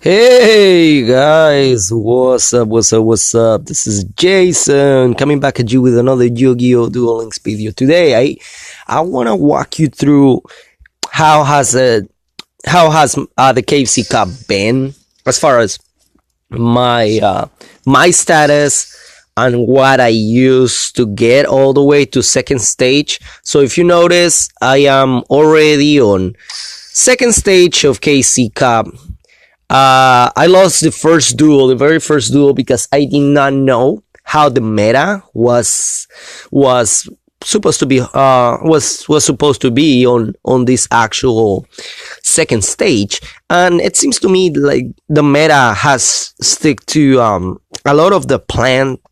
Hey guys, what's up? What's up? This is Jason coming back at you with another Gi Oh Duel links video. Today, I want to walk you through how has it how has the KFC Cup been as far as my status and what I used to get all the way to second stage. So if you notice, I am already on second stage of KC Cup. I lost the very first duel, because I did not know how the meta was supposed to be was supposed to be on this actual second stage. And it seems to me like the meta has stick to a lot of the plant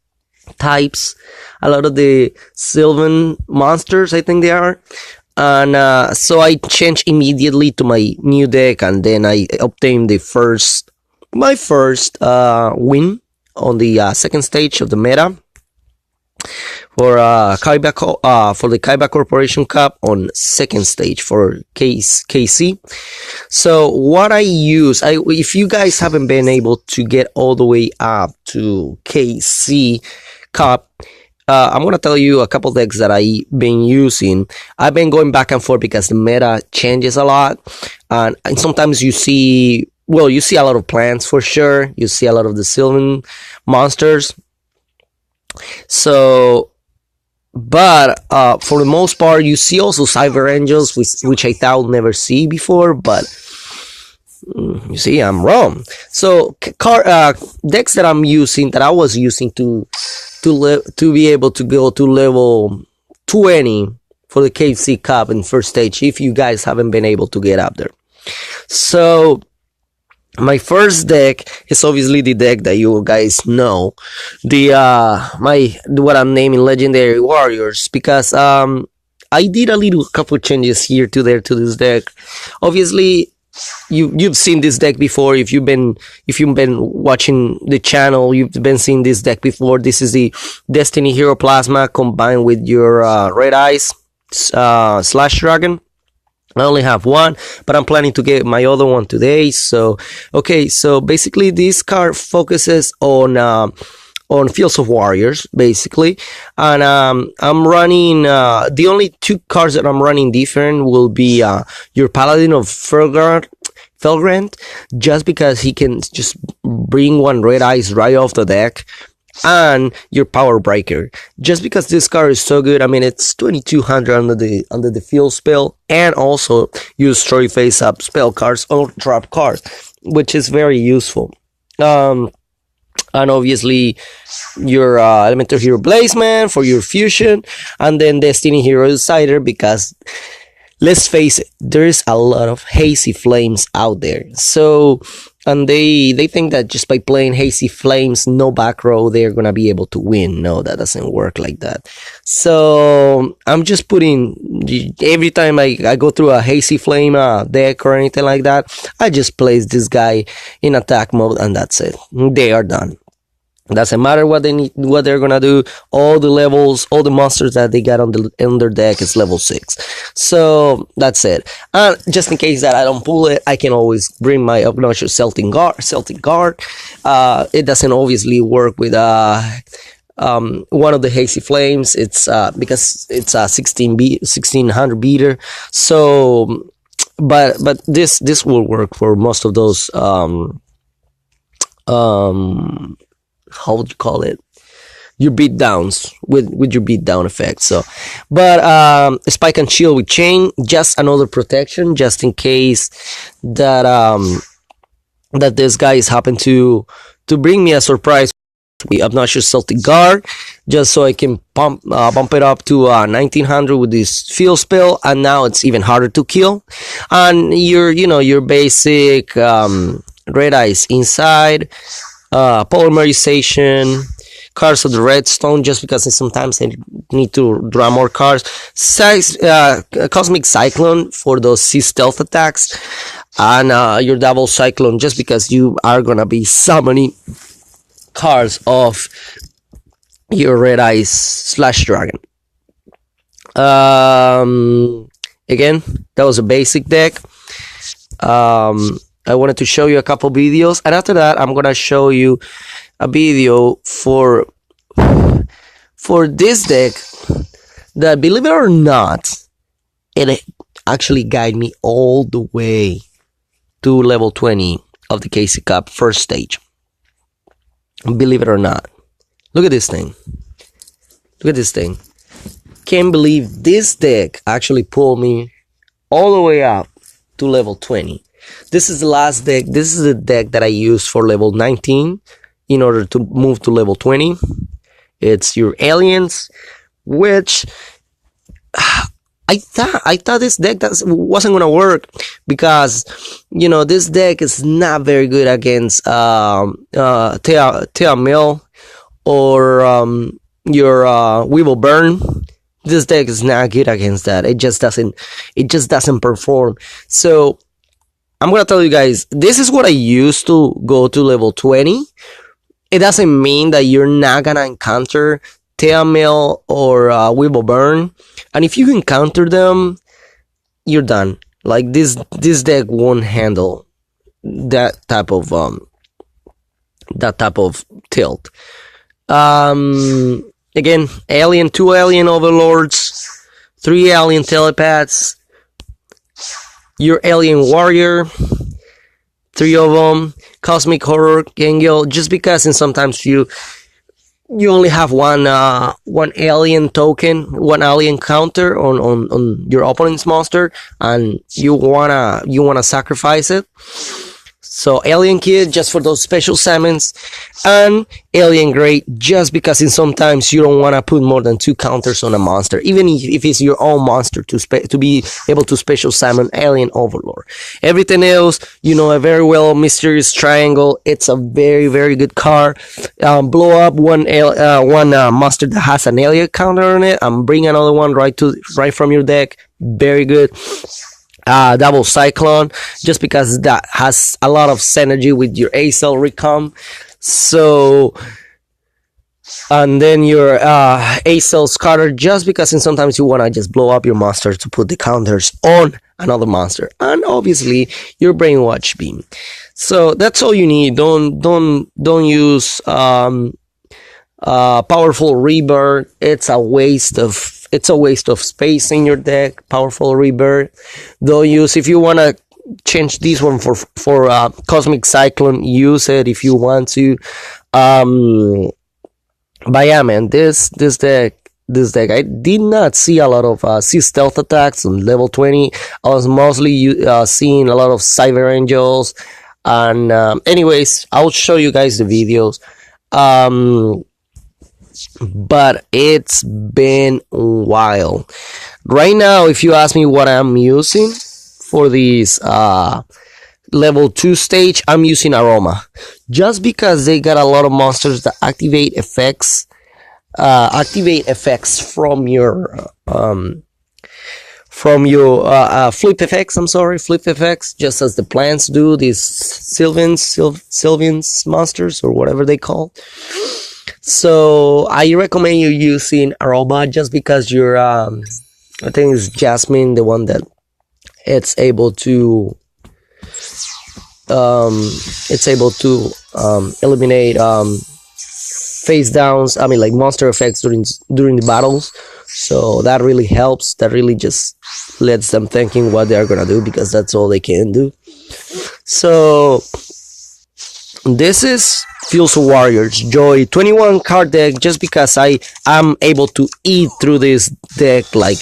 types, a lot of the Sylvan monsters, I think they are. And so I changed immediately to my new deck, and then I obtained my first win on the second stage of the meta for for the Kaiba Corporation Cup on second stage for KC. So what I use, if you guys haven't been able to get all the way up to KC Cup, I'm gonna tell you a couple decks that I've been using. I've been going back and forth because the meta changes a lot, and sometimes you see a lot of plants for sure. You see a lot of the Sylvan monsters. So, but for the most part, you see also Cyber Angels, which I thought I'd never see before, but you see, I'm wrong. So, decks that I was using to be able to go to level 20 for the KFC Cup in first stage, if you guys haven't been able to get up there. So my first deck is obviously the deck that you guys know, what I'm naming Legendary Warriors, because I did a couple changes here to there to this deck. Obviously, you've seen this deck before. If you've been watching the channel, you've been seeing this deck before. This is the Destiny Hero Plasma combined with your Red Eyes Slash Dragon. I only have one, but I'm planning to get my other one today. So okay, so basically this card focuses on Fields of Warriors, basically. And I'm running, the only two cards that I'm running different will be your Paladin of Felgrant, just because he can just bring one Red Eyes right off the deck, and your Power Breaker, just because this card is so good. I mean, it's 2200 under the field spell, and also use destroy face up spell cards or trap cards, which is very useful. And obviously your Elemental Hero Blazeman for your fusion, and then Destiny Hero Decider, because let's face it, there's a lot of Hazy Flames out there. So, and they think that just by playing Hazy Flames, no back row, they're gonna be able to win. No, that doesn't work like that. So I'm just putting, every time I go through a Hazy Flame deck or anything like that, I just place this guy in attack mode, and that's it. They are done. Doesn't matter what they're gonna do. All the levels, all the monsters that they got on their deck is level 6. So that's it. And just in case that I don't pull it, I can always bring my obnoxious Celtic Guard. It doesn't obviously work with one of the Hazy Flames. It's because it's a 1600 beater. So, but this will work for most of those how would you call it, your beat downs with your beat down effect. So, but Spike and Shield with Chain, just another protection, just in case that that this guys happen to bring me a surprise. The obnoxious Celtic Guard, just so I can bump it up to 1900 with this field spell, and now it's even harder to kill. And your basic Red Eyes inside, Polymerization, cards of the Redstone, just because sometimes I need to draw more cards. Cosmic Cyclone for those sea stealth attacks, and your Double Cyclone, just because you are gonna be summoning cards of your Red Eyes Slash Dragon. Again, that was a basic deck. I wanted to show you a couple videos, and after that I'm gonna show you a video for this deck that, believe it or not, it actually guided me all the way to level 20 of the KC Cup first stage. Believe it or not. Look at this thing. Look at this thing. Can't believe this deck actually pulled me all the way up to level 20. This is the last deck. This is the deck that I used for level 19 in order to move to level 20. It's your aliens, which I thought this deck wasn't gonna work because, you know, this deck is not very good against Tea Mill or your Weevil Burn. This deck is not good against that. It just doesn't perform. So I'm gonna tell you guys, this is what I used to go to level 20. It doesn't mean that you're not gonna encounter Tailmail or Weevil Burn, and if you encounter them, you're done. Like this deck won't handle that type of tilt. Again, two alien overlords, 3 alien telepaths, your alien warrior, 3 of them, cosmic horror Gengil, just because, and sometimes you only have one alien token, one alien counter on your opponent's monster, and you wanna sacrifice it. So Alien Kid just for those special summons, and Alien Great just because in sometimes you don't want to put more than 2 counters on a monster, even if it's your own monster, to be able to special summon Alien Overlord. Everything else, you know, a very well Mysterious Triangle. It's a very, very good card. Blow up one monster that has an alien counter on it and bring another one right from your deck. Very good. Double Cyclone, just because that has a lot of synergy with your Acel Recom. So, and then your Acel Scatter, just because and sometimes you want to just blow up your monster to put the counters on another monster. And obviously your Brainwash Beam. So that's all you need. Don't use Powerful Rebirth. It's a waste of space in your deck. Powerful Rebirth. Don't use, if you want to change this one for Cosmic Cyclone, use it if you want to. But yeah, man, this deck, I did not see a lot of sea stealth attacks on level 20. I was mostly seeing a lot of Cyber Angels. And anyways, I'll show you guys the videos. But it's been a while. Right now, if you ask me what I'm using for this level 2 stage, I'm using Aroma, just because they got a lot of monsters that activate effects from your flip effects, just as the plants do, these Sylvians monsters or whatever they call. So I recommend you using Aroma, just because your I think it's Jasmine, the one that it's able to eliminate face downs, I mean like monster effects during the battles. So that really helps. That really just lets them thinking what they're gonna do, because that's all they can do. So this is Fields of Warriors Joy 21 card deck, just because I am able to eat through this deck like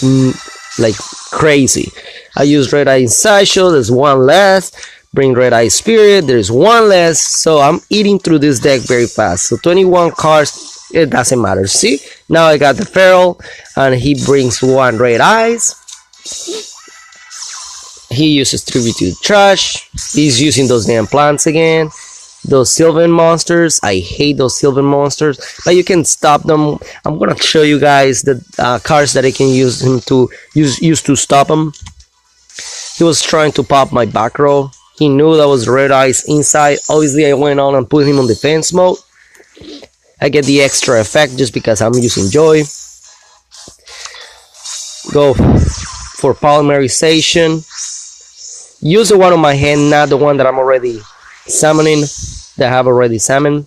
crazy. I use Red Eye Sideshow, there's one less. Bring Red Eye Spirit, there's one less. So I'm eating through this deck very fast. So 21 cards, it doesn't matter. See, now I got the Feral, and he brings 1 Red Eyes. He uses Tribute to Trash. He's using those damn plants again. Those Sylvan monsters, I hate those Sylvan monsters, but you can stop them. I'm gonna show you guys the cards that I can use him to use to stop him. He was trying to pop my back row. He knew that was Red Eyes inside. Obviously, I went on and put him on defense mode. I get the extra effect just because I'm using Joy. Go for polymerization. Use the one on my hand, not the one that I'm already summoning, that I have already summoned.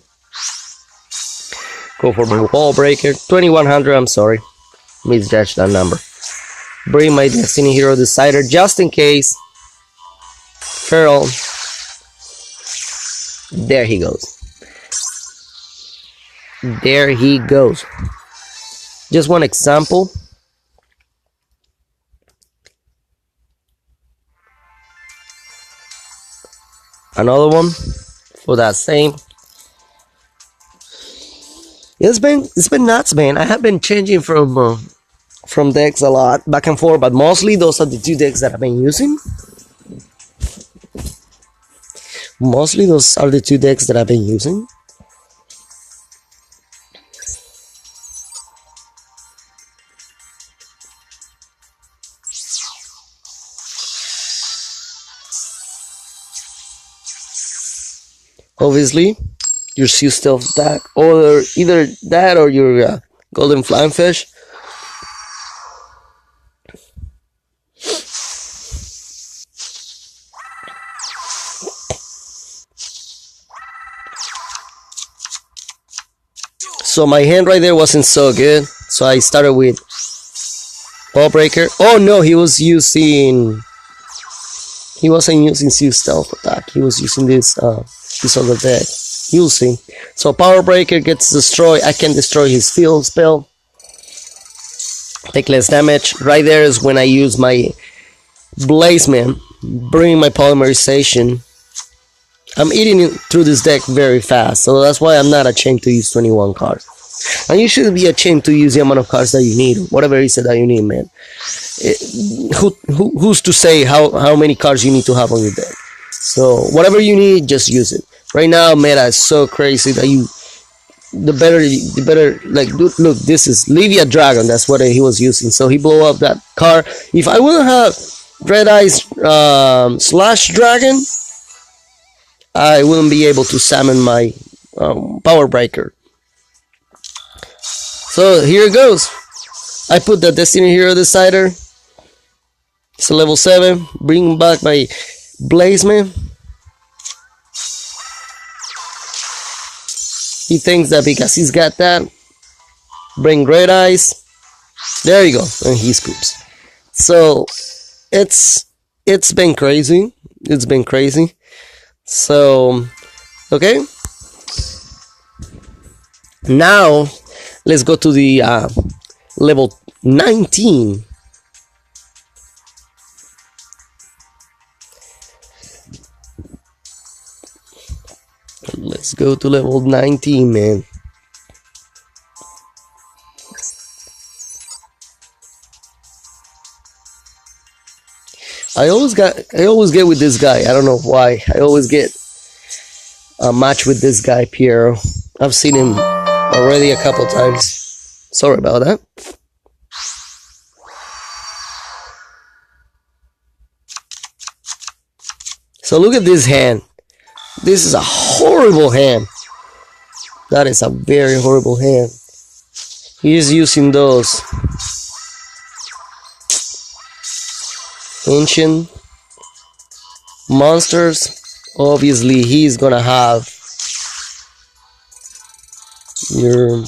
Go for my wall breaker. 2100, I'm sorry. Misjudged that number. Bring my Destiny Hero Decider just in case. Feral. There he goes. There he goes. Just one example. Another one for that same. It's been nuts, man. I have been changing from decks a lot, back and forth, but mostly those are the two decks that I've been using. Mostly those are the two decks that I've been using. Obviously, your Sea Stealth deck, or either that or your Golden Flying Fish. So my hand right there wasn't so good, so I started with Ball Breaker. Oh no, he wasn't using Sea Stealth attack. He was using this other deck. You'll see. So Power Breaker gets destroyed. I can destroy his field spell. Take less damage. Right there is when I use my Blazeman, bring my Polymerization. I'm eating it through this deck very fast, so that's why I'm not ashamed to use 21 cards. And you shouldn't be ashamed to use the amount of cards that you need, whatever it is that you need, man. Who's to say how many cards you need to have on your deck? So whatever you need, just use it. Right now, meta is so crazy that the better. Like, look, this is Livia Dragon. That's what he was using. So he blew up that card. If I wouldn't have Red Eyes Slash Dragon, I wouldn't be able to summon my Power Breaker. So here it goes. I put the Destiny Hero Decider. It's a level 7. Bring back my Blazeman. He thinks that because he's got that, bring Red Eyes. There you go, and he scoops. So it's been crazy. It's been crazy. So okay. Now let's go to the level 19. Let's go to level 19, man. I always get with this guy. I don't know why. I always get a match with this guy, Piero. I've seen him already a couple times. Sorry about that. So look at this hand. This is a horrible hand. That is a very horrible hand. He's using those ancient monsters. Obviously, he's gonna have your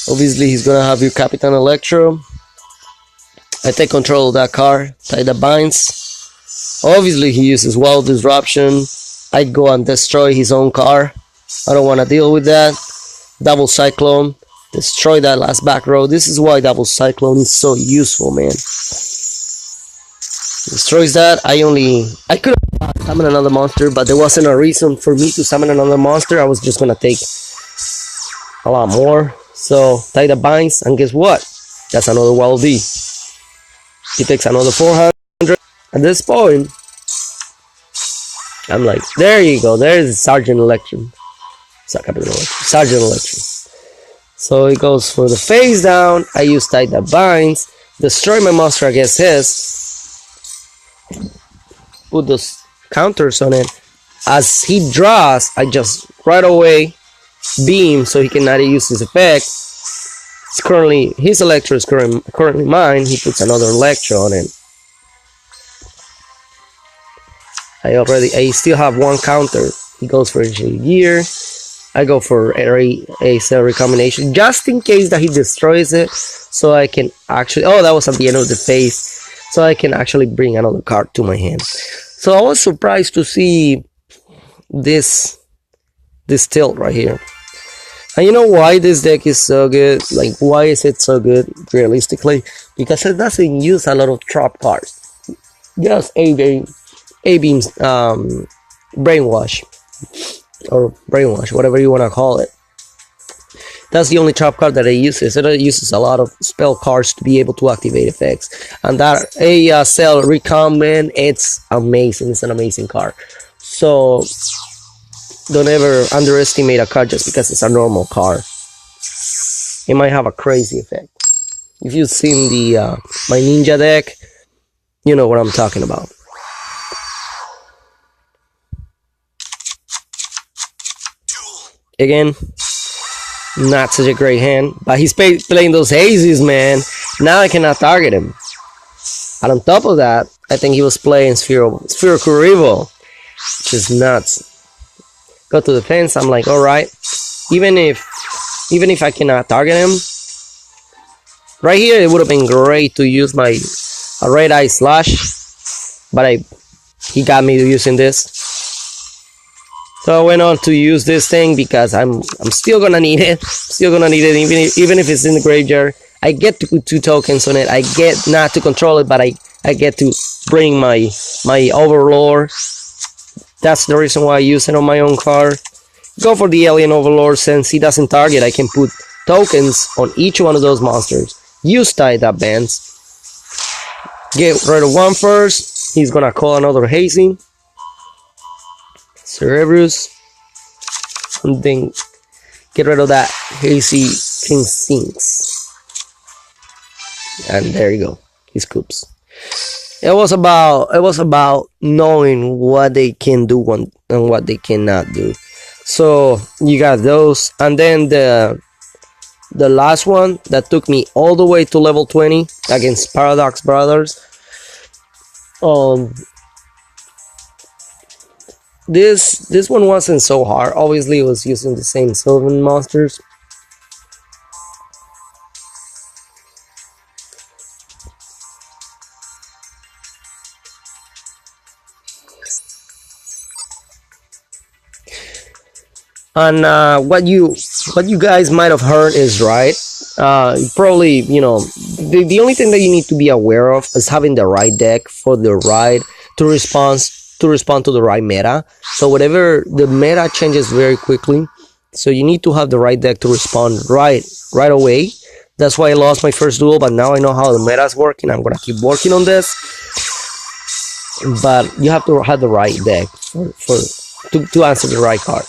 obviously he's gonna have your Captain Electro. I take control of that card, tie the binds. Obviously he uses Wild Disruption. I go and destroy his own car. I don't want to deal with that. Double Cyclone, destroy that last back row. This is why Double Cyclone is so useful, man. Destroys that. I could have summoned another monster, but there wasn't a reason for me to summon another monster. I was just gonna take a lot more. So tie the binds, and guess what? That's another Wild D. He takes another 400. At this point, I'm like, there you go. There's Sergeant Electron. Sergeant Electron. So it goes for the face down. I use tie the binds, destroy my monster against his. Put those counters on it. As he draws, I just right away beam, so he cannot use his effect. It's currently his Electro is currently mine. He puts another Electro on it. I still have one counter. He goes for a gear. I go for a cell recombination just in case that he destroys it, so I can actually. Oh, that was at the end of the phase, so I can actually bring another card to my hand. So I was surprised to see this tilt right here. And you know why this deck is so good? Like, why is it so good realistically? Because it doesn't use a lot of trap cards. Just A-beams, brainwash, or brainwash, whatever you want to call it. That's the only trap card that it uses. It uses a lot of spell cards to be able to activate effects. And that cell recombine, it's amazing. It's an amazing card. So don't ever underestimate a card just because it's a normal card. It might have a crazy effect. If you've seen the my ninja deck, you know what I'm talking about. Again, not such a great hand, but he's playing those hazes, man. Now I cannot target him. And on top of that, I think he was playing Spherical Rival, which is nuts. Go to the fence. I'm like, all right. Even if I cannot target him, right here it would have been great to use my Red Eye Slash, but he got me using this. So I went on to use this thing because I'm still gonna need it. Still gonna need it even if it's in the graveyard. I get to put 2 tokens on it. I get not to control it, but I get to bring my Overlord. That's the reason why I use it on my own card. Go for the Alien Overlord. Since he doesn't target, I can put tokens on each one of those monsters. Use tied-up bands. Get rid of one first. He's gonna call another Hazing. Cerebrus. And then get rid of that Hazy King Sinks. And there you go. He scoops. It was about knowing what they can do and what they cannot do. So you got those, and then the last one that took me all the way to level 20 against Paradox Brothers. This one wasn't so hard. Obviously, it was using the same Sylvan monsters. And what you guys might have heard is right. Probably, you know, the only thing that you need to be aware of is having the right deck for the right to respond to the right meta. So whatever the meta changes very quickly, so you need to have the right deck to respond right away. That's why I lost my first duel, but now I know how the meta is working. I'm gonna keep working on this, but you have to have the right deck to answer the right card.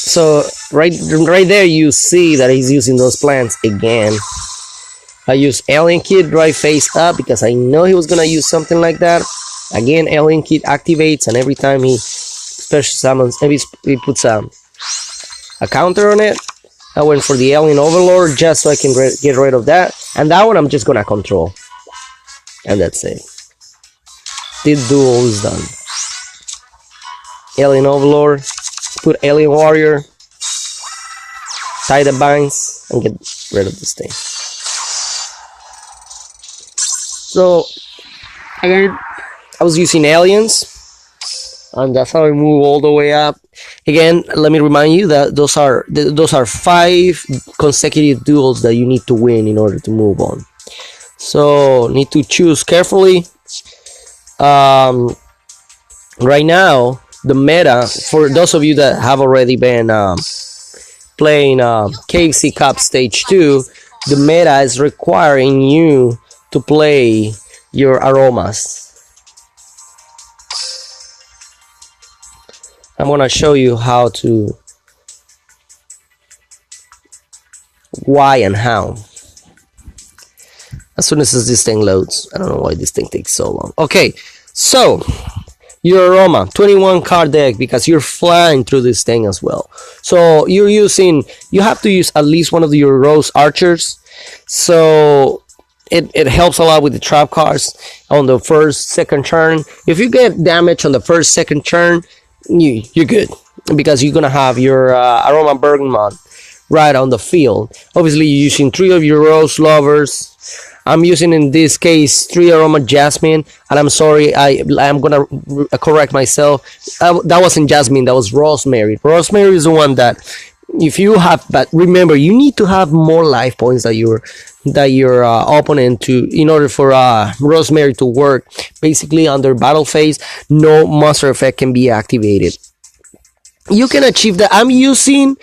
So right there you see that he's using those plants again. I use Alien Kid right face up because I know he was gonna use something like that. Again, Alien Kid activates, and every time he special summons, he puts a counter on it. I went for the Alien Overlord just so I can get rid of that, and that one I'm just gonna control, and that's it. This duel is done. Alien Overlord, put Alien Warrior, tie the binds, and get rid of this thing. So again, I was using aliens, and that's how I move all the way up. Again, let me remind you that those are 5 consecutive duels that you need to win in order to move on. So need to choose carefully. Right now, the meta, for those of you that have already been playing KFC Cup Stage 2, the meta is requiring you to play your aromas. I'm gonna show you how to, why and how. As soon as this thing loads, I don't know why this thing takes so long. Okay, so your aroma 21 card deck, because you're flying through this thing as well. So you have to use at least one of your rose archers, so it helps a lot with the trap cards on the first second turn. If you get damage on the first second turn, you're good, because you're gonna have your aroma bergman right on the field. Obviously you're using 3 of your rose lovers. I'm using in this case 3 aroma jasmine, and I'm sorry, I'm gonna correct myself. That wasn't jasmine, that was rosemary. Rosemary is the one that, if you have, but remember, you need to have more life points that your opponent to, in order for rosemary to work. Basically, under battle phase, no monster effect can be activated. You can achieve that. I'm using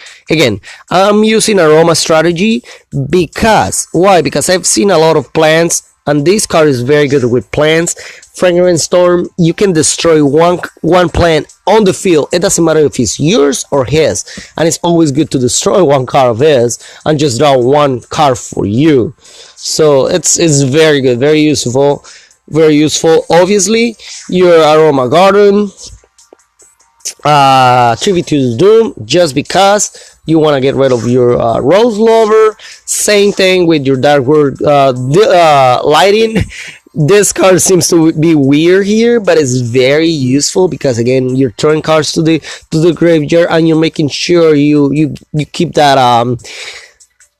aroma strategy, because why? Because I've seen a lot of plants, and this card is very good with plants. Fragrance Storm, you can destroy one plant on the field. It doesn't matter if it's yours or his, and it's always good to destroy one card of his and just draw one card for you. So it's very good, very useful, very useful. Obviously, your aroma garden, Tribute to Doom, just because you want to get rid of your rose lover. Same thing with your dark word lighting. This card seems to be weird here, but it's very useful, because again, you're throwing cards to the graveyard, and you're making sure you keep that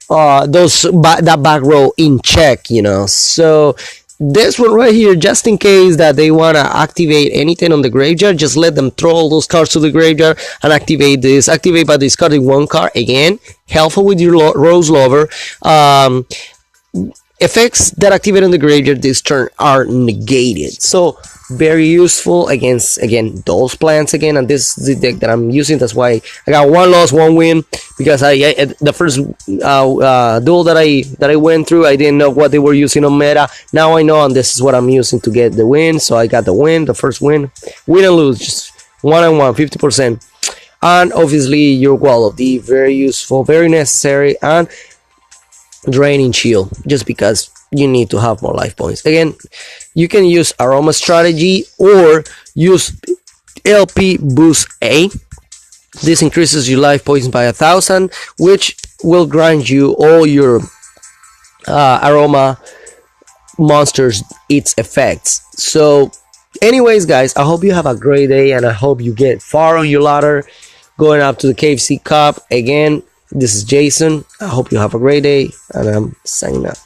that back row in check, so this one right here, just in case that they want to activate anything on the graveyard, just let them throw all those cards to the graveyard and activate this. Activate by discarding one card. Again, helpful with your rose lover. Effects that activate on the graveyard this turn are negated, so very useful against, again, those plants again. And this is the deck that I'm using. That's why I got 1 loss, 1 win, because I the first duel that I went through, I didn't know what they were using on meta. Now I know, and this is what I'm using to get the win. So I got the win, the first win and lose, just 1-on-1, 50%. And obviously your Wall of D, very useful, very necessary, and draining shield, just because you need to have more life points. Again, you can use aroma strategy or use LP boost A. This increases your life points by 1,000, which will grant you all your aroma monsters its effects. So anyways, guys, I hope you have a great day, and I hope you get far on your ladder going up to the KFC Cup. Again, this is Jason. I hope you have a great day, and I'm signing out.